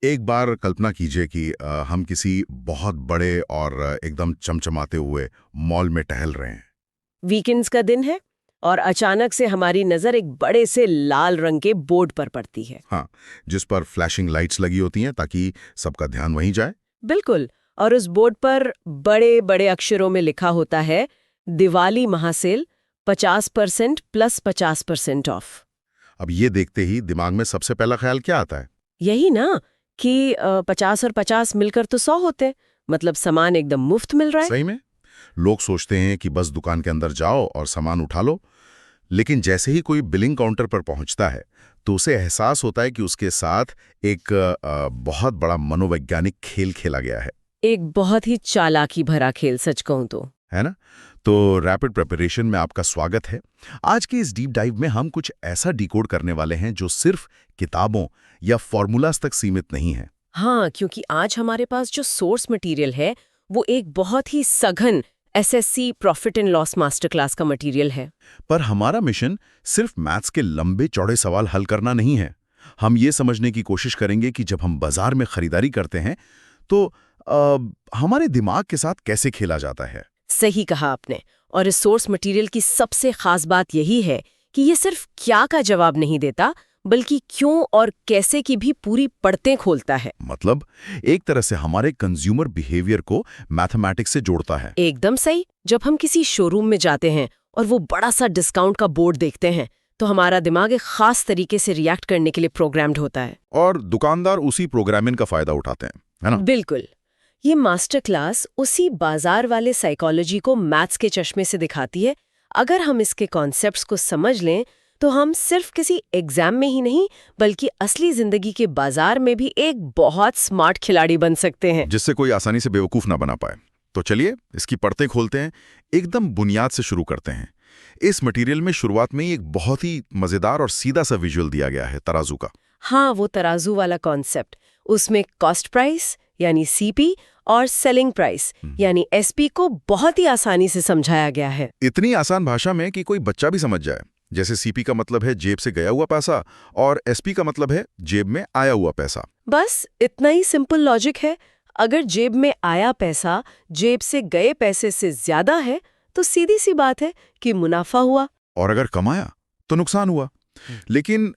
एक बार कल्पना कीजिए कि हम किसी बहुत बड़े और एकदम चमचमाते हुए मॉल में टहल रहे हैं। वीकेंड्स का दिन है और अचानक से हमारी नजर एक बड़े से लाल रंग के बोर्ड पर पड़ती है। हाँ, जिस पर फ्लैशिंग लाइट्स लगी होती हैं ताकि सबका ध्यान वहीं जाए। बिल्कुल। और उस बोर्ड पर बड़े बड़े अक्षरों में लिखा होता है, दिवाली महासेल 50% प्लस 50% ऑफ। अब ये देखते ही दिमाग में सबसे पहला ख्याल क्या आता है? यही ना कि 50 और 50 मिलकर तो 100 होते, मतलब सामान एकदम मुफ्त मिल रहा है। सही में लोग सोचते हैं कि बस दुकान के अंदर जाओ और सामान उठा लो, लेकिन जैसे ही कोई बिलिंग काउंटर पर पहुंचता है तो उसे एहसास होता है कि उसके साथ एक बहुत बड़ा मनोवैज्ञानिक खेल खेला गया है। एक बहुत ही चालाकी भरा खेल, सच कहूं तो। है ना? तो रैपिड प्रिपरेशन में आपका स्वागत है। आज के इस डीप डाइव में हम कुछ ऐसा डिकोड करने वाले हैं जो सिर्फ किताबों या फॉर्मूलाज तक सीमित नहीं है। हाँ, क्योंकि आज हमारे पास जो सोर्स मटेरियल है वो एक बहुत ही सघन SSC profit and loss master class का मटेरियल है। पर हमारा मिशन सिर्फ मैथ्स के लंबे चौड़े सवाल हल करना नहीं है। हम ये समझने की कोशिश करेंगे कि जब हम बाजार में खरीदारी करते हैं तो हमारे दिमाग के साथ कैसे खेला जाता है। सही कहा आपने। और इस सोर्स मटेरियल की सबसे खास बात यही है कि ये सिर्फ क्या का जवाब नहीं देता, बल्कि क्यों और कैसे की भी पूरी परतें खोलता है। मतलब एक तरह से हमारे कंज्यूमर बिहेवियर को मैथमेटिक्स से जोड़ता है। एकदम सही। जब हम किसी शोरूम में जाते हैं और वो बड़ा सा डिस्काउंट का बोर्ड देखते हैं तो हमारा दिमाग एक खास तरीके से रिएक्ट करने के लिए प्रोग्राम्ड होता है। और दुकानदार उसी प्रोग्रामिंग का फायदा उठाते हैं, है ना? बिल्कुल। ये मास्टर क्लास उसी बाजार वाले साइकोलॉजी को मैथ्स के चश्मे से दिखाती है। अगर हम इसके कॉन्सेप्ट्स को समझ लें तो हम सिर्फ किसी एग्जाम में ही नहीं बल्कि असली जिंदगी के बाजार में भी एक बहुत स्मार्ट खिलाड़ी बन सकते हैं, जिससे कोई आसानी से बेवकूफ ना बना पाए। तो चलिए इसकी परतें खोलते हैं। एकदम बुनियाद से शुरू करते हैं। इस मटेरियल में शुरुआत में ही एक बहुत ही मजेदार और सीधा सा विजुअल दिया गया है तराजू का। हाँ, वो तराजू वाला कॉन्सेप्ट। उसमें कॉस्ट प्राइस यानी सीपी और सेलिंग प्राइस यानी एसपी को बहुत ही आसानी से समझाया गया है। इतनी आसान भाषा में कि कोई बच्चा भी समझ जाए। जैसे सीपी का मतलब है जेब से गया हुआ पैसा और एसपी का मतलब है जेब में आया हुआ पैसा। बस इतना ही सिंपल लॉजिक है। अगर जेब में आया पैसा जेब से गए पैसे से ज्यादा है तो सीधी सी बात है कि मुनाफा हुआ। और अगर कमाया तो नुकसान हुआ। लेकिन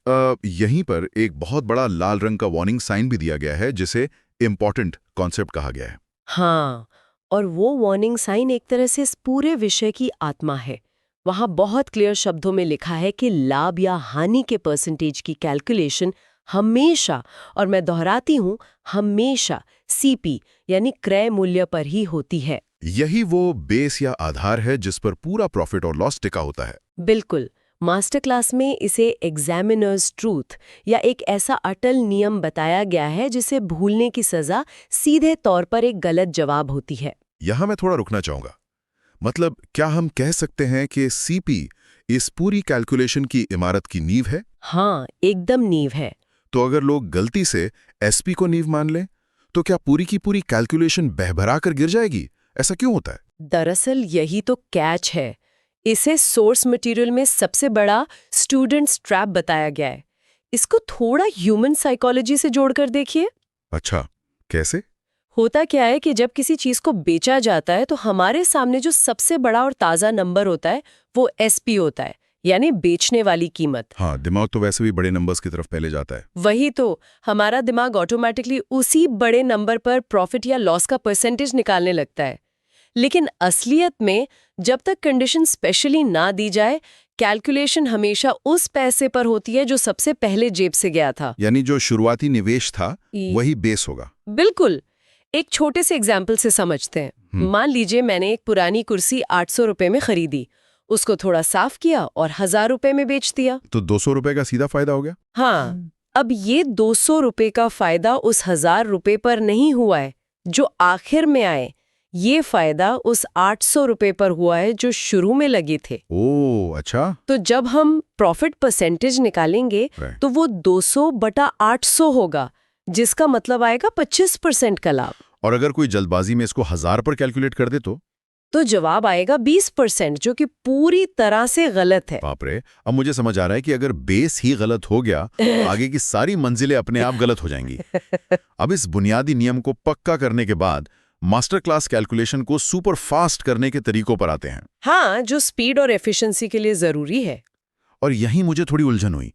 यहीं पर एक बहुत बड़ा लाल रंग का वार्निंग साइन भी दिया गया है जिसे इम्पोर्टेंट कॉन्सेप्ट कहा गया है। हाँ, और वो वार्निंग साइन एक तरह से इस पूरे विषय की आत्मा है। वहाँ बहुत क्लियर शब्दों में लिखा है कि लाभ या हानि के परसेंटेज की कैलकुलेशन हमेशा, और मैं दोहराती हूँ हमेशा, सीपी यानी क्रय मूल्य पर ही होती है। यही वो बेस या आधार है जिस पर पूरा प्रॉफिट और लॉस टिका होता है। बिल्कुल। मास्टर क्लास में इसे एग्जामिनर्स ट्रूथ या एक ऐसा अटल नियम बताया गया है जिसे भूलने की सजा सीधे तौर पर एक गलत जवाब होती है। यहां मैं थोड़ा रुकना चाहूंगा। मतलब क्या हम कह सकते हैं कि सीपी इस पूरी कैलकुलेशन की इमारत की नींव है? हाँ, एकदम नींव है। तो अगर लोग गलती से एसपी को नींव मान लें तो क्या पूरी की पूरी कैलकुलेशन बहबरा कर गिर जाएगी? ऐसा क्यों होता है? दरअसल यही तो कैच है। इसे सोर्स मटेरियल में सबसे बड़ा स्टूडेंट्स ट्रैप बताया गया है। इसको थोड़ा ह्यूमन साइकोलॉजी से जोड़कर देखिए। अच्छा, कैसे? होता क्या है कि जब किसी चीज को बेचा जाता है तो हमारे सामने जो सबसे बड़ा और ताजा नंबर होता है वो एसपी होता है, यानी बेचने वाली कीमत। हाँ, दिमाग तो वैसे भी बड़े नंबर्स की तरफ पहले जाता है। वही तो, हमारा दिमाग ऑटोमेटिकली उसी बड़े नंबर पर प्रॉफिट या लॉस का परसेंटेज निकालने लगता है। लेकिन असलियत में जब तक कंडीशन स्पेशली ना दी जाए, कैलकुलेशन हमेशा उस पैसे पर होती है जो सबसे पहले जेब से गया था। यानी जो शुरुआती निवेश था वही बेस होगा। बिल्कुल। एक छोटे से एग्जाम्पल से समझते हैं। मान लीजिए मैंने एक पुरानी कुर्सी 800 रुपए में खरीदी, उसको थोड़ा साफ किया और 1000 रुपए में बेच दिया। तो 200 रुपए का सीधा फायदा हो गया। हाँ, अब ये 200 रुपए का फायदा उस 1000 रुपए पर नहीं हुआ है जो आखिर में आए। ये फायदा उस 800 रुपए पर हुआ है जो शुरू में लगे थे। ओह, अच्छा। तो जब हम प्रॉफिट परसेंटेज निकालेंगे तो वो 200/800 होगा, जिसका मतलब आएगा 25% का लाभ। और अगर कोई जल्दबाजी में इसको 1000 पर कैलकुलेट कर दे तो? तो जवाब आएगा 20%, जो कि पूरी तरह से गलत है। बाप रे, अब मुझे समझ आ रहा है कि अगर बेस ही गलत हो गया आगे की सारी मंजिलें अपने आप गलत हो जाएंगी। अब इस बुनियादी नियम को पक्का करने के बाद मास्टर क्लास कैलकुलेशन को सुपर फास्ट करने के तरीकों पर आते हैं। हाँ, जो स्पीड और एफिशिएंसी के लिए जरूरी है। और यहीं मुझे थोड़ी उलझन हुई।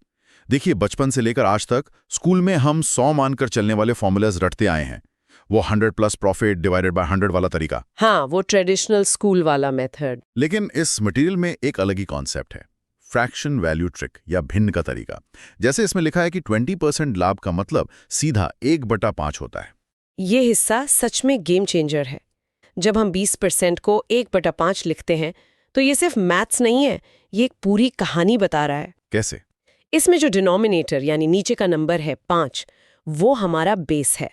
देखिए, बचपन से लेकर आज तक स्कूल में हम 100 मानकर चलने वाले फॉर्मूलाज रटते आए हैं। वो 100 प्लस प्रॉफिट डिवाइडेड बाय 100 वाला तरीका। हाँ, वो ट्रेडिशनल स्कूल वाला मेथड। लेकिन इस मटेरियल में एक अलग ही कॉन्सेप्ट है, फ्रैक्शन वैल्यू ट्रिक या भिन्न का तरीका। जैसे इसमें लिखा है कि 20% लाभ का मतलब सीधा 1/5 होता है। ये हिस्सा सच में गेम चेंजर है। जब हम 20% को 1/5 लिखते हैं तो ये सिर्फ मैथ्स नहीं है, ये एक पूरी कहानी बता रहा है। कैसे? इसमें जो डिनोमिनेटर यानी नीचे का नंबर है 5, वो हमारा बेस है।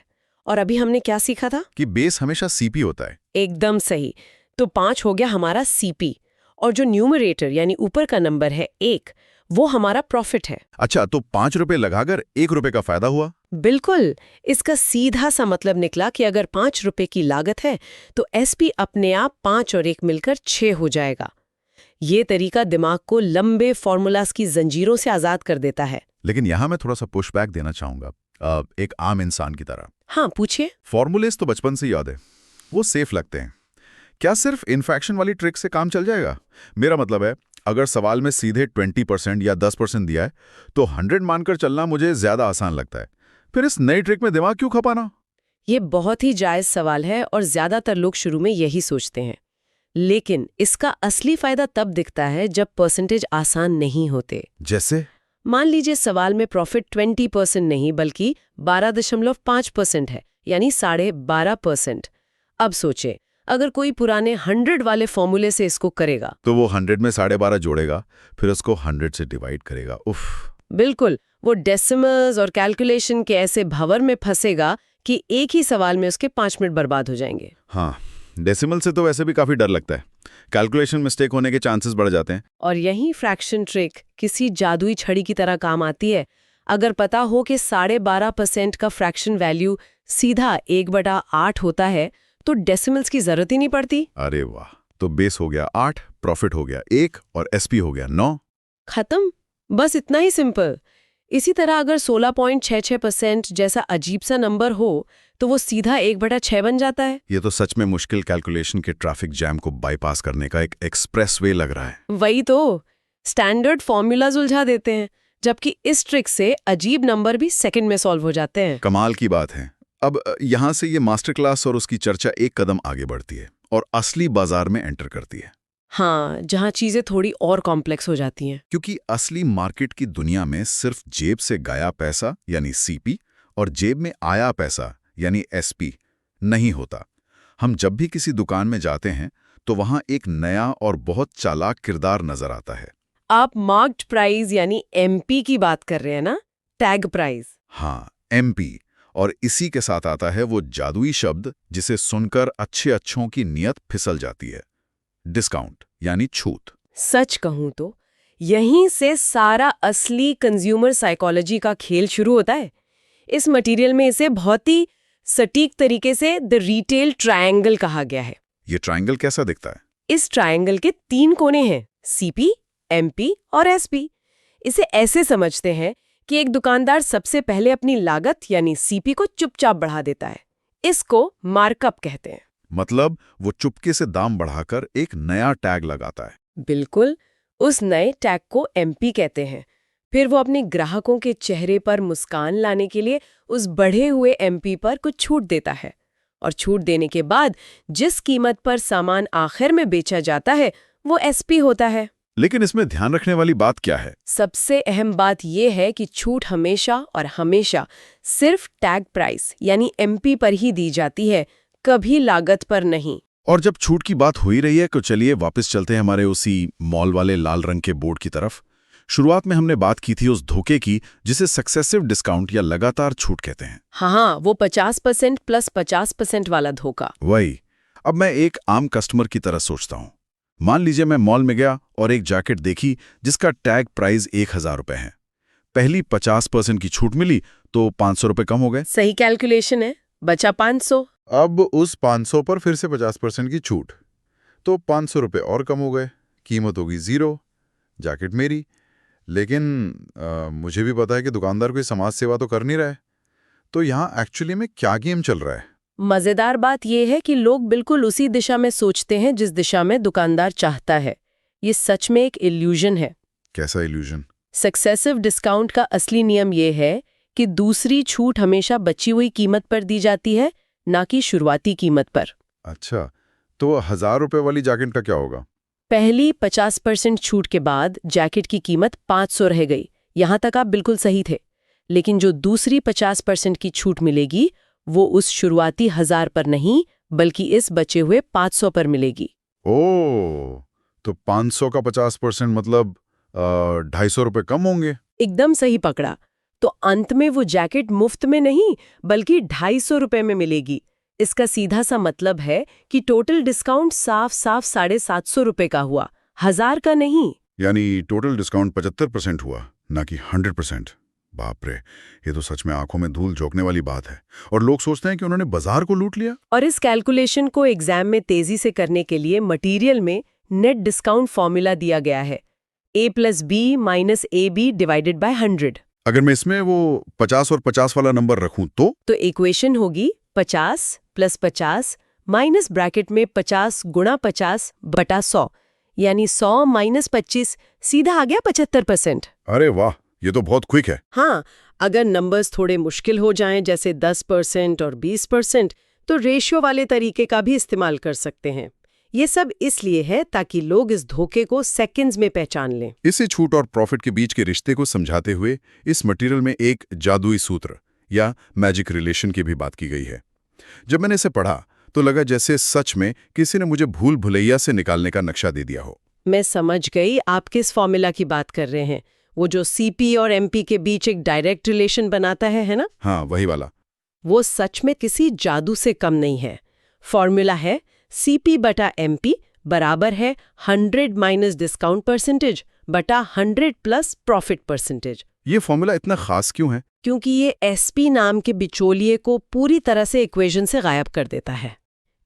और अभी हमने क्या सीखा था कि बेस हमेशा सीपी होता है। एकदम सही। तो 5 हो गया हमारा सीपी, और जो न्यूमरेटर यानी ऊपर का नंबर है 1, वो हमारा प्रॉफिट है। अच्छा, तो 5 रुपए लगाकर 1 रुपए का फायदा हुआ। बिल्कुल। इसका सीधा सा मतलब निकला कि अगर 5 रुपए की लागत है तो एसपी अपने आप 5 और 1 मिलकर 6 हो जाएगा। ये तरीका दिमाग को लंबे फॉर्मूलाज की जंजीरों से आजाद कर देता है। लेकिन यहां मैं थोड़ा सा पुशबैक देना चाहूंगा, एक आम इंसान की तरह। हाँ, पूछिए। फॉर्मूलेस तो बचपन से याद है, वो सेफ लगते हैं। क्या सिर्फ इन्फेक्शन वाली ट्रिक से काम चल जाएगा? मेरा मतलब है, अगर सवाल में सीधे 20% या 10% दिया है तो 100 मानकर चलना मुझे ज्यादा आसान लगता है। फिर इस नई ट्रिक में दिमाग क्यों खपाना? ये बहुत ही जायज सवाल है और ज्यादातर लोग शुरू में यही सोचते हैं। लेकिन इसका असली फायदा तब दिखता है जब परसेंटेज आसान नहीं होते। जैसे? मान लीजिए सवाल में प्रॉफिट 20% नहीं बल्कि 12.5% है, यानी 12.5%। अब सोचे, अगर कोई पुराने 100 वाले फॉर्मूले से इसको करेगा तो वो 100 में 12.5 जोड़ेगा, फिर उसको 100 से डिवाइड करेगा। उफ। बिल्कुल, वो डेसिमल्स और कैलकुलेशन के ऐसे भंवर में फंसेगा कि एक ही सवाल में उसके 5 मिनट बर्बाद हो जाएंगे। हाँ, डेसिमल से तो वैसे भी काफी डर लगता है, कैलकुलेशन मिस्टेक होने के चांसेस बढ़ जाते हैं। और यही फ्रैक्शन ट्रिक किसी जादुई छड़ी की तरह काम आती है। अगर पता हो कि 12.5% का फ्रैक्शन वैल्यू सीधा 1/8 होता है तो डेसिमल्स की जरूरत ही नहीं पड़ती। अरे वाह, तो बेस हो गया 8, प्रॉफिट हो गया 1 और एसपी हो गया 9। खत्म, बस इतना ही सिंपल। इसी तरह अगर 16.66% जैसा अजीब सा नंबर हो तो वो सीधा 1/6 बन जाता है। ये तो सच में मुश्किल कैलकुलेशन के ट्रैफिक जैम को बाईपास करने का एक एक्सप्रेस वे लग रहा है। वही तो, स्टैंडर्ड फॉर्मूलाज उलझा देते हैं, जबकि इस ट्रिक से अजीब नंबर भी सेकंड में सॉल्व हो जाते हैं। कमाल की बात है। अब यहां से ये मास्टर क्लास और उसकी चर्चा एक कदम आगे बढ़ती है और असली बाजार में एंटर करती है। हाँ, जहाँ चीजें थोड़ी और कॉम्प्लेक्स हो जाती हैं। क्योंकि असली मार्केट की दुनिया में सिर्फ जेब से गया पैसा यानी सीपी और जेब में आया पैसा यानी एसपी नहीं होता। हम जब भी किसी दुकान में जाते हैं तो वहां एक नया और बहुत चालाक किरदार नजर आता है। आप मार्क्ड प्राइस यानी एमपी की बात कर रहे हैं ना? Tag price. हाँ, एमपी। और इसी के साथ आता है वो जादुई शब्द जिसे सुनकर अच्छों की नीयत फिसल जाती है, डिस्काउंट यानी छूट। सच कहूं तो यहीं से सारा असली कंज्यूमर साइकोलॉजी का खेल शुरू होता है। इस मटेरियल में इसे बहुत ही सटीक तरीके से द रिटेल ट्रायंगल कहा गया है। ये ट्रायंगल कैसा दिखता है? इस ट्रायंगल के 3 कोने हैं, सीपी, एमपी और एसपी। इसे ऐसे समझते हैं कि एक दुकानदार सबसे पहले अपनी लागत यानी सीपी को चुपचाप बढ़ा देता है। इसको मार्कअप कहते हैं। मतलब वो चुपके से दाम बढ़ाकर एक नया टैग लगाता है। बिल्कुल, उस नए टैग को एमपी कहते हैं। फिर वो अपने ग्राहकों के चेहरे पर मुस्कान लाने के लिए उस बढ़े हुए एमपी पर कुछ छूट देता है, और छूट देने के बाद जिस कीमत पर सामान आखिर में बेचा जाता है वो एसपी होता है। लेकिन इसमें ध्यान रखने वाली बात क्या है? सबसे अहम बात यह है कि छूट हमेशा और हमेशा सिर्फ टैग प्राइस यानी एमपी पर ही दी जाती है, कभी लागत पर नहीं। और जब छूट की बात हो ही रही है तो चलिए वापस चलते हैं हमारे उसी मॉल वाले लाल रंग के बोर्ड की तरफ। शुरुआत में हमने बात की थी उस धोखे की जिसे सक्सेसिव डिस्काउंट या लगातार छूट कहते हैं। हाँ, वो 50% प्लस 50% वाला धोखा। वही। अब मैं एक आम कस्टमर की तरह सोचता हूँ। मान लीजिए मैं मॉल में गया और एक जैकेट देखी जिसका टैग प्राइस 1000 रुपए है। पहली 50% की छूट मिली तो 500 रुपए कम हो गए। सही कैलकुलेशन है, बचा 500। अब उस 500 पर फिर से 50% की छूट, तो 500 रुपये और कम हो गए, कीमत होगी 0, जैकेट मेरी। लेकिन मुझे भी पता है कि दुकानदार कोई समाज सेवा तो कर नहीं रहा है। तो यहाँ एक्चुअली में क्या गेम चल रहा है? मजेदार बात यह है कि लोग बिल्कुल उसी दिशा में सोचते हैं जिस दिशा में दुकानदार चाहता है। ये सच में एक इल्यूजन है। कैसा इल्यूजन? सक्सेसिव डिस्काउंट का असली नियम यह है कि दूसरी छूट हमेशा बची हुई कीमत पर दी जाती है, ना कि शुरुआती कीमत पर। अच्छा, तो 1000 रुपये वाली जैकेट का क्या होगा? पहली 50% छूट के बाद जैकेट की कीमत 500 रह गई। यहां तक आप बिल्कुल सही थे। लेकिन जो दूसरी 50% की छूट मिलेगी वो उस शुरुआती 1000 पर नहीं, बल्कि इस बचे हुए 500 पर मिलेगी। ओह, तो 500 का 50% मतलब 250 रुपये कम होंगे। एकदम सही पकड़ा। तो अंत में वो जैकेट मुफ्त में नहीं, बल्कि 250 रुपये में मिलेगी। इसका सीधा सा मतलब है कि टोटल डिस्काउंट साफ साफ 750 रुपये का हुआ, 1000 का नहीं। यानी टोटल डिस्काउंट 75% हुआ, ना कि 100%। बाप रे, ये तो सच में आंखों में धूल झोंकने वाली बात है। और लोग सोचते हैं कि उन्होंने बाजार को लूट लिया। और इस कैलकुलेशन को एग्जाम में तेजी से करने के लिए मटेरियल में नेट डिस्काउंट फॉर्मूला दिया गया है, A+B - AB डिवाइडेड बाय 100। अगर मैं इसमें वो 50 और 50 वाला नंबर रखूं तो इक्वेशन होगी 50 + 50 माइनस ब्रैकेट में 50 × 50 बटा 100, यानी 100 - 25 सीधा आ गया 75%। अरे वाह, ये तो बहुत क्विक है। हाँ, अगर नंबर्स थोड़े मुश्किल हो जाएं जैसे 10% और 20%, तो रेशियो वाले तरीके का भी इस्तेमाल कर सकते हैं। ये सब इसलिए है ताकि लोग इस धोखे को सेकंड्स में पहचान लें। इसी छूट और प्रॉफिट के बीच के रिश्ते को समझाते हुए इस मटेरियल में एक जादुई सूत्र या मैजिक रिलेशन की भी बात की गई है। जब मैंने इसे पढ़ा तो लगा जैसे सच में किसी ने मुझे भूल भुलैया से निकालने का नक्शा दे दिया हो। मैं समझ गई आप किस फॉर्मूला की बात कर रहे हैं। वो जो CP और MP के बीच एक डायरेक्ट रिलेशन बनाता है ना? हाँ, वही वाला। वो सच में किसी जादू से कम नहीं है। फॉर्मूला है CP बटा MP बराबर है 100 माइनस डिस्काउंट परसेंटेज बटा 100 प्लस प्रॉफिट परसेंटेज। ये फॉर्मूला इतना खास क्यों है? क्योंकि ये SP नाम के बिचौलिए को पूरी तरह से इक्वेशन से गायब कर देता है।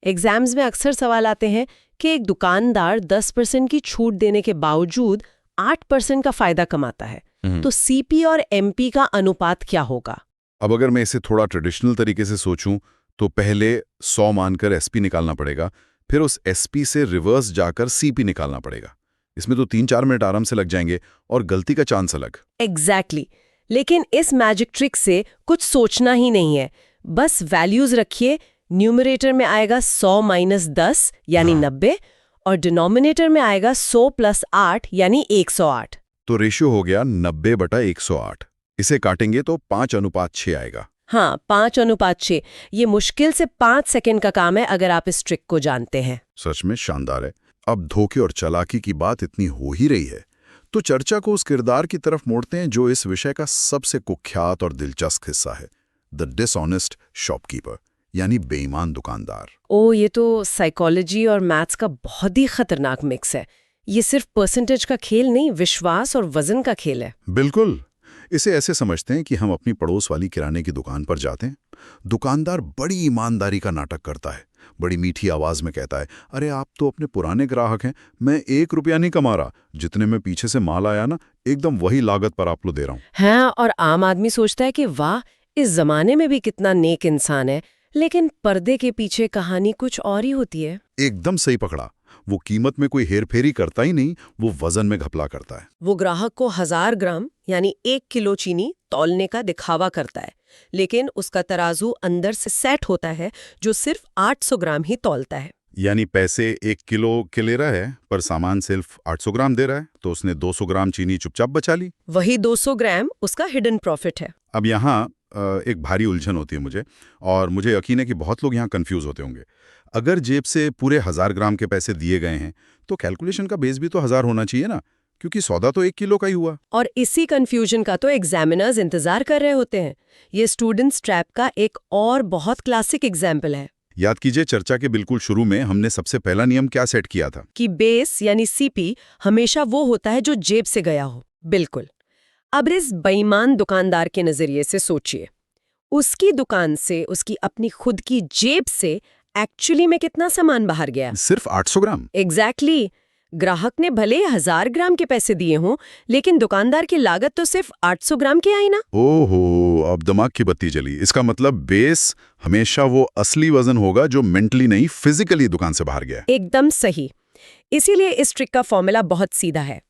एग्जाम्स में अक्सर सवाल आते हैं कि एक दुकानदार 10% की छूट देने के बावजूद 8% का फायदा कमाता है, तो CP और MP का अनुपात क्या होगा? अब अगर मैं इसे थोड़ा ट्रेडिशनल तरीके से सोचूं तो पहले 100 मानकर SP निकालना पड़ेगा, फिर उस SP से रिवर्स जाकर CP निकालना पड़ेगा। इसमें तो 3-4 मिनट आराम से लग जाएंगे और गलती का चांस अलग। एग्जैक्टली। लेकिन इस मैजिक ट्रिक से कुछ सोचना ही नहीं है, बस वैल्यूज रखिए। न्यूमरेटर में आएगा 100 - 10 यानी 90, और डिनोमिनेटर में आएगा 100 + 8 यानी 108। तो रेशियो हो गया 90/108। इसे काटेंगे तो 5:6 आएगा। हाँ, 5:6। ये मुश्किल से 5 सेकंड का काम है अगर आप इस ट्रिक को जानते हैं। सच में शानदार है। अब धोखे और चालाकी की बात इतनी हो ही रही है तो चर्चा को उस किरदार की तरफ मोड़ते हैं जो इस विषय का सबसे कुख्यात और दिलचस्प हिस्सा है, द डिसऑनेस्ट शॉपकीपर, यानी बेईमान दुकानदार। ये तो साइकोलॉजी और मैथ्स का बहुत ही खतरनाक मिक्स है। ये सिर्फ परसेंटेज का खेल नहीं, विश्वास और वजन का खेल है। बिल्कुल। इसे ऐसे समझते हैं कि हम अपनी पड़ोस वाली किराने की दुकान पर जाते हैं। दुकानदार बड़ी ईमानदारी का नाटक करता है, बड़ी मीठी आवाज में कहता है, अरे आप तो अपने पुराने ग्राहक हैं, मैं 1 रुपया नहीं कमा रहा, जितने में पीछे से माल आया ना, एकदम वही लागत पर आप लो दे रहा हूं। हाँ, और आम आदमी सोचता है कि वाह, इस जमाने में भी कितना नेक इंसान है। लेकिन पर्दे के पीछे कहानी कुछ और ही होती है। एकदम सही पकड़ा। वो कीमत में कोई हेरफेरी करता ही नहीं, वो वजन में घपला करता है। वो ग्राहक को 1000 ग्राम यानी 1 किलो चीनी तौलने का दिखावा करता है, लेकिन उसका तराजू अंदर से सेट होता है जो सिर्फ 800 ग्राम ही तौलता है। यानी पैसे 1 किलो के ले रहा है पर सामान सिर्फ 800 ग्राम दे रहा है, तो उसने 200 ग्राम चीनी चुपचाप बचा ली। वही 200 ग्राम उसका हिडन प्रॉफिट है। अब यहाँ एक भारी उलझन होती है मुझे, और मुझे यकीन है कि बहुत लोग यहाँ कंफ्यूज होते होंगे। अगर जेब से पूरे 1000 ग्राम के पैसे दिए गए हैं तो कैलकुलेशन का बेस भी तो 1000 होना चाहिए ना, क्योंकि सौदा तो 1 किलो का ही हुआ। और इसी कंफ्यूजन का तो एग्जामिनर्स इंतजार कर रहे होते हैं। ये स्टूडेंट्स ट्रैप का एक और बहुत क्लासिक एग्जाम्पल है। याद कीजिए, चर्चा के बिल्कुल शुरू में हमने सबसे पहला नियम क्या सेट किया था कि बेस यानी CP हमेशा वो होता है जो जेब से गया हो। बिल्कुल। अब इस बेईमान दुकानदार के नजरिए से सोचिए, उसकी दुकान से, उसकी अपनी खुद की जेब से एक्चुअली में कितना सामान बाहर गया। सिर्फ 800 ग्राम। एग्जैक्टली ग्राहक ने भले 1000 ग्राम के पैसे दिए हों, लेकिन दुकानदार की लागत तो सिर्फ 800 ग्राम की आई ना। ओहो, अब दिमाग की बत्ती जली। इसका मतलब बेस हमेशा वो असली वजन होगा जो मेंटली नहीं फिजिकली दुकान से बाहर गया है। एकदम सही। इसीलिए इस ट्रिक का फॉर्मूला बहुत सीधा है।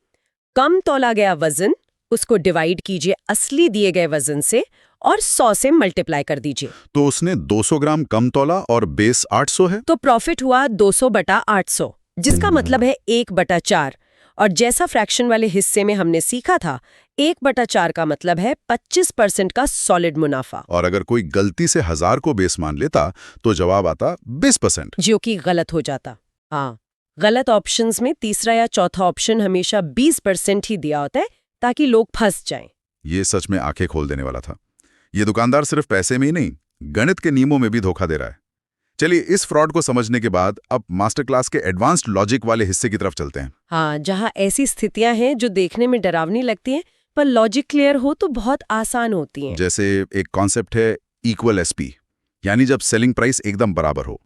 कम तौला गया वजन, उसको डिवाइड कीजिए असली दिए गए वजन से और 100 से मल्टीप्लाई कर दीजिए। तो उसने 200 ग्राम कम तौला और बेस 800 है। तो प्रॉफिट हुआ 200/800, जिसका मतलब है 1/4। और जैसा फ्रैक्शन वाले हिस्से में हमने सीखा था, 1/4 का मतलब है 25% का सॉलिड मुनाफा। और अगर कोई गलती से 1000 को बेस मान लेता तो जवाब आता 20%। जो कि गलत हो जाता। हाँ, गलत ऑप्शंस में तीसरा या चौथा ऑप्शन हमेशा 20% ही दिया होता है, ताकि लोग फंस जाएं। ये सच में आंखें खोल देने वाला था। ये दुकानदार सिर्फ पैसे में ही नहीं, गणित के नियमों में भी धोखा दे रहा है। चलिए, इस फ्रॉड को समझने के बाद अब मास्टर क्लास के एडवांस्ड लॉजिक वाले हिस्से की तरफ चलते हैं। हाँ, जहाँ ऐसी स्थितियां हैं जो देखने में डरावनी लगती हैं, पर लॉजिक क्लियर हो तो बहुत आसान होती हैं। जैसे एक कॉन्सेप्ट है इक्वल एसपी, यानी जब सेलिंग प्राइस एकदम बराबर हो।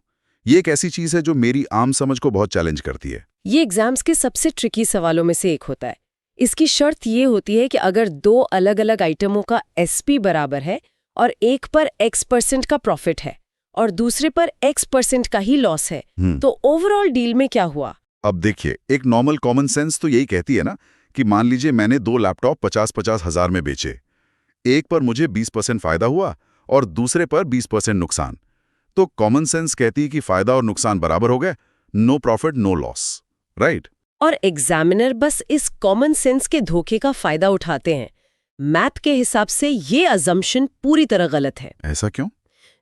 ये एक ऐसी चीज है जो मेरी आम समझ को बहुत चैलेंज करती है। ये एग्जाम्स के सबसे ट्रिकी सवालों में से एक होता है। इसकी शर्त ये होती है कि अगर दो अलग अलग आइटमों का एसपी बराबर है और एक पर X% का प्रॉफिट है और दूसरे पर X% का ही लॉस है, तो ओवरऑल डील में क्या हुआ? अब देखिए, एक नॉर्मल कॉमन सेंस तो यही कहती है ना कि मान लीजिए मैंने 2 लैपटॉप 50-50 हजार में बेचे। एक पर मुझे 20% फायदा हुआ और दूसरे पर 20% नुकसान। तो कॉमन सेंस कहती है कि फायदा और नुकसान बराबर हो गए, no profit no loss, right? और एग्जामिनर बस इस कॉमन सेंस के धोखे का फायदा उठाते हैं। मैथ के हिसाब से ये अजम्पशन पूरी तरह गलत है। ऐसा क्यों?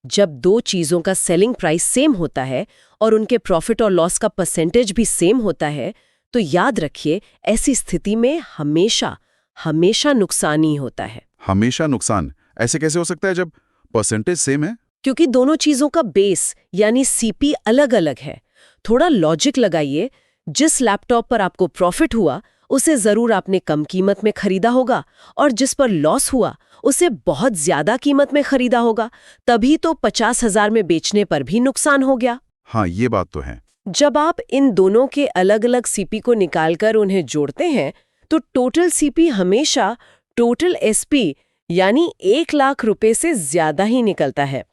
जब दो चीजों का सेलिंग प्राइस सेम होता है और उनके प्रॉफिट और लॉस का परसेंटेज भी सेम होता है, तो याद रखिए ऐसी स्थिति में हमेशा नुकसान ही होता है। हमेशा नुकसान? ऐसे कैसे हो सकता है जब परसेंटेज सेम है? क्योंकि दोनों चीजों का बेस यानी सीपी अलग अलग है। थोड़ा लॉजिक लगाइए, जिस लैपटॉप पर आपको प्रॉफिट हुआ उसे जरूर आपने कम कीमत में खरीदा होगा और जिस पर लॉस हुआ उसे बहुत ज्यादा कीमत में खरीदा होगा, तभी तो 50,000 में बेचने पर भी नुकसान हो गया। हाँ, ये बात तो है। जब आप इन दोनों के अलग अलग सीपी को निकालकर उन्हें जोड़ते हैं तो टोटल सीपी हमेशा टोटल एसपी यानी 1 लाख रुपए से ज्यादा ही निकलता है।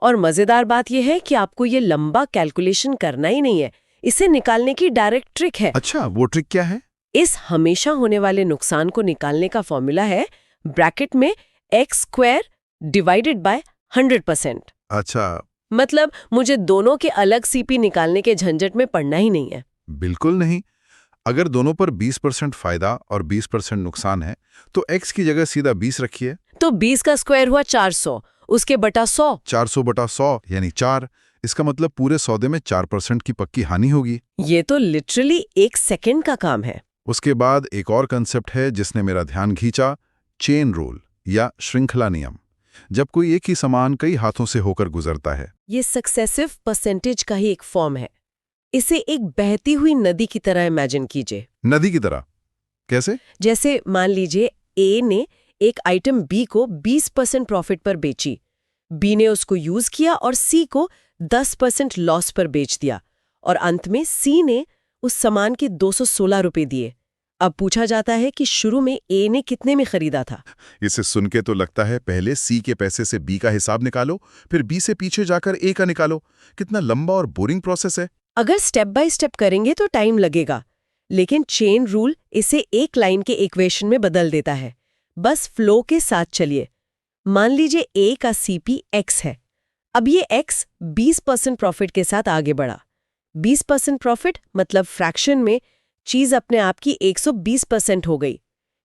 और मजेदार बात यह है कि आपको ये लंबा कैलकुलेशन करना ही नहीं है, इसे निकालने की डायरेक्ट ट्रिक है। अच्छा, वो ट्रिक क्या है? इस हमेशा होने वाले नुकसान को निकालने का फॉर्मूला है ब्रैकेट में x² डिवाइडेड बाय 100%। अच्छा, मतलब मुझे दोनों के अलग सीपी निकालने के झंझट में पड़ना ही नहीं है। बिल्कुल नहीं। अगर दोनों पर 20% फायदा और 20% नुकसान है तो x की जगह सीधा 20 रखिए। तो 20 का स्क्वायर हुआ 400, उसके बटा 100। 400/100 यानी 4। इसका मतलब पूरे सौदे में 4% की पक्की हानि होगी। ये तो लिटरली 1 सेकंड का काम है। उसके बाद एक और कंसेप्ट है जिसने मेरा ध्यान खींचा, चेन रूल या श्रृंखला नियम। जब कोई एक ही सामान कई हाथों से होकर गुजरता है। ये सक्सेसिव परसेंटेज का ही एक फॉर्म है। इसे एक बहती हुई नदी की तरह इमेजिन कीजिए। नदी की तरह? कैसे? जैसे मान लीजिए ए ने एक आइटम बी को 20% प्रॉफिट पर बेची, बी ने उसको यूज किया और सी को 10% लॉस पर बेच दिया, और अंत में सी ने उस सामान के 216 रुपए दिए। अब पूछा जाता है कि शुरू में ए ने कितने में खरीदा था? इसे सुन के तो लगता है पहले सी के पैसे से बी का हिसाब निकालो, फिर बी से पीछे जाकर ए का निकालो। कितना लंबा और बोरिंग प्रोसेस है। अगर स्टेप बाय स्टेप करेंगे तो टाइम लगेगा, लेकिन चेन रूल इसे एक लाइन के इक्वेशन में बदल देता है। बस फ्लो के साथ चलिए। मान लीजिए ए का सीपी x है। अब ये x 20% प्रॉफिट के साथ आगे बढ़ा। 20% प्रॉफिट मतलब फ्रैक्शन में चीज अपने आप की 120% हो गई,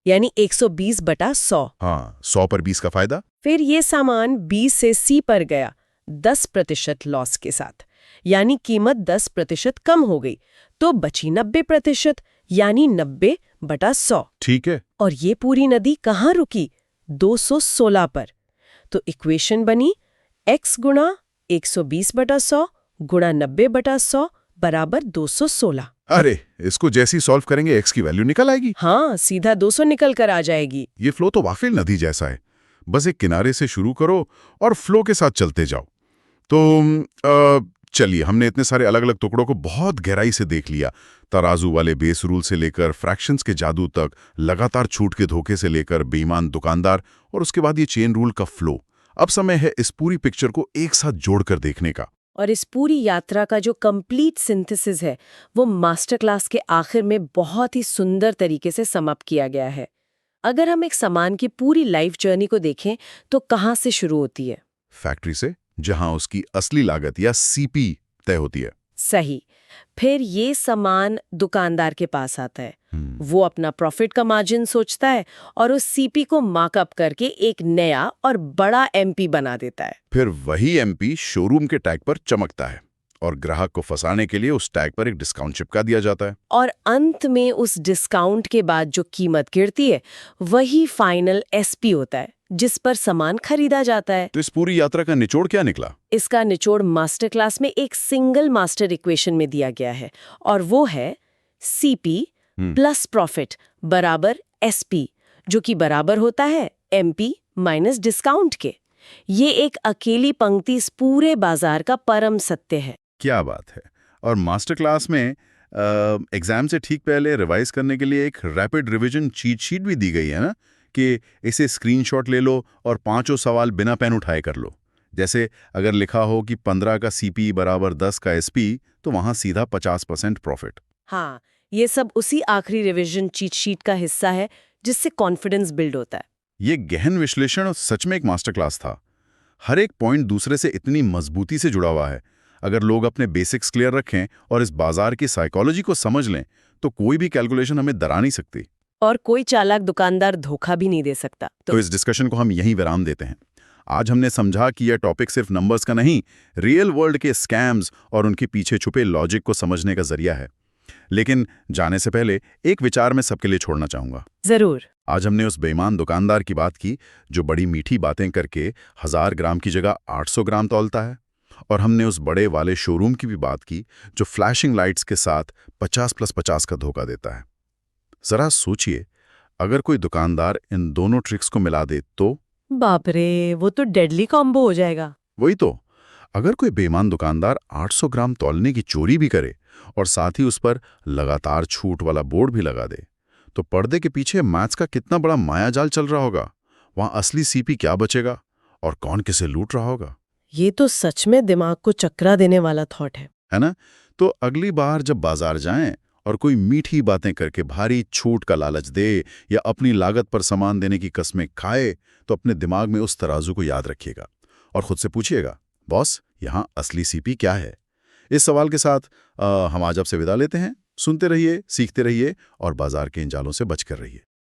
यानी 120/100। हाँ, 100 पर 20 का फायदा। फिर ये सामान 20 से सी पर गया 10% लॉस के साथ, यानी कीमत 10% कम हो गई, तो बची 90% यानी 90/100। ठीक है। और ये पूरी नदी कहाँ रुकी? 216 पर। तो इक्वेशन बनी x गुणा 120/100 गुणा 90/100 बराबर 216। अरे, इसको जैसे ही सॉल्व करेंगे x की वैल्यू निकल आएगी। हाँ, सीधा 200 निकल कर आ जाएगी। ये फ्लो तो वाकई नदी जैसा है। बस एक किनारे से शुरू करो और फ्लो के साथ चलते जाओ। तो चलिए, हमने इतने सारे अलग अलग टुकड़ों को बहुत गहराई से देख लिया। तराजू वाले बेस रूल से लेकर फ्रैक्शंस के जादू तक, लगातार छूट के धोखे से लेकर बेईमान दुकानदार, और उसके बाद ये चेन रूल का फ्लो। अब समय है इस पूरी पिक्चर को एक साथ जोड़कर देखने का। और इस पूरी यात्रा का जो कंप्लीट सिंथेसिस है वो मास्टर क्लास के आखिर में बहुत ही सुंदर तरीके से समअप किया गया है। अगर हम एक सामान की पूरी लाइफ जर्नी को देखें तो कहाँ से शुरू होती है? फैक्ट्री से, जहां उसकी असली लागत या सीपी तय होती है। सही। फिर ये सामान दुकानदार के पास आता है। वो अपना प्रॉफिट का मार्जिन सोचता है और उस सीपी को मार्कअप करके एक नया और बड़ा एमपी बना देता है। फिर वही एमपी शोरूम के टैग पर चमकता है और ग्राहक को फंसाने के लिए उस टैग पर एक डिस्काउंट चिपका दिया जाता है। और अंत में उस डिस्काउंट के बाद जो कीमत गिरती है वही फाइनल एसपी होता है जिस पर सामान खरीदा जाता है। तो इस पूरी यात्रा का निचोड़ क्या निकला? इसका निचोड़ मास्टर क्लास में एक सिंगल मास्टर इक्वेशन में दिया गया है और वो है सीपी प्लस प्रॉफिट बराबर एसपी, जो कि बराबर होता है एमपी माइनस डिस्काउंट के। ये एक अकेली पंक्ति इस पूरे बाजार का परम सत्य है। क्या बात है। और मास्टर क्लास में एग्जाम से ठीक पहले रिवाइज करने के लिए एक रैपिड रिवीजन चीट शीट भी दी गई है ना, कि इसे स्क्रीनशॉट ले लो और पांचों सवाल बिना पेन उठाए कर लो। जैसे अगर लिखा हो कि 15 का सीपी बराबर 10 का एसपी, तो वहां सीधा 50% प्रॉफिट। हाँ, ये सब उसी आखिरी रिवीजन चीट शीट का हिस्सा है जिससे कॉन्फिडेंस बिल्ड होता है। ये गहन विश्लेषण सच में एक मास्टर क्लास था। हर एक पॉइंट दूसरे से इतनी मजबूती से जुड़ा हुआ है। अगर लोग अपने बेसिक्स क्लियर रखें और इस बाजार की साइकोलॉजी को समझ लें तो कोई भी कैलकुलेशन हमें डरा नहीं सकती। और कोई चालाक दुकानदार धोखा भी नहीं दे सकता। तो इस डिस्कशन को हम यहीं विराम देते हैं। आज हमने समझा कि यह टॉपिक सिर्फ नंबर्स का नहीं, रियल वर्ल्ड के स्कैम्स और उनके पीछे छुपे लॉजिक को समझने का जरिया है। लेकिन जाने से पहले एक विचार मैं सबके लिए छोड़ना चाहूंगा। जरूर। आज हमने उस बेईमान दुकानदार की बात की जो बड़ी मीठी बातें करके 1000 ग्राम की जगह 800 ग्राम तौलता है, और हमने उस बड़े वाले शोरूम की भी बात की जो फ्लैशिंग लाइट्स के साथ 50+50 का धोखा देता है। जरा सोचिए, अगर कोई दुकानदार इन दोनों ट्रिक्स को मिला दे तो? बाप रे, वो तो डेडली कॉम्बो हो जाएगा। वही तो। अगर कोई बेईमान दुकानदार 800 ग्राम तौलने की चोरी भी करे और साथ ही उस पर लगातार छूट वाला बोर्ड भी लगा दे, तो पर्दे के पीछे मैथ्स का कितना बड़ा मायाजाल चल रहा होगा। वहां असली सीपी क्या बचेगा और कौन किसे लूट रहा होगा। ये तो सच में दिमाग को चकरा देने वाला थॉट है ना? तो अगली बार जब बाजार जाएं और कोई मीठी बातें करके भारी छूट का लालच दे या अपनी लागत पर सामान देने की कस्में खाए, तो अपने दिमाग में उस तराजू को याद रखिएगा और खुद से पूछिएगा, बॉस, यहाँ असली सीपी क्या है? इस सवाल के साथ हम आज आपसे विदा लेते हैं। सुनते रहिए, सीखते रहिए और बाजार के इन जालों से बचकर रहिए।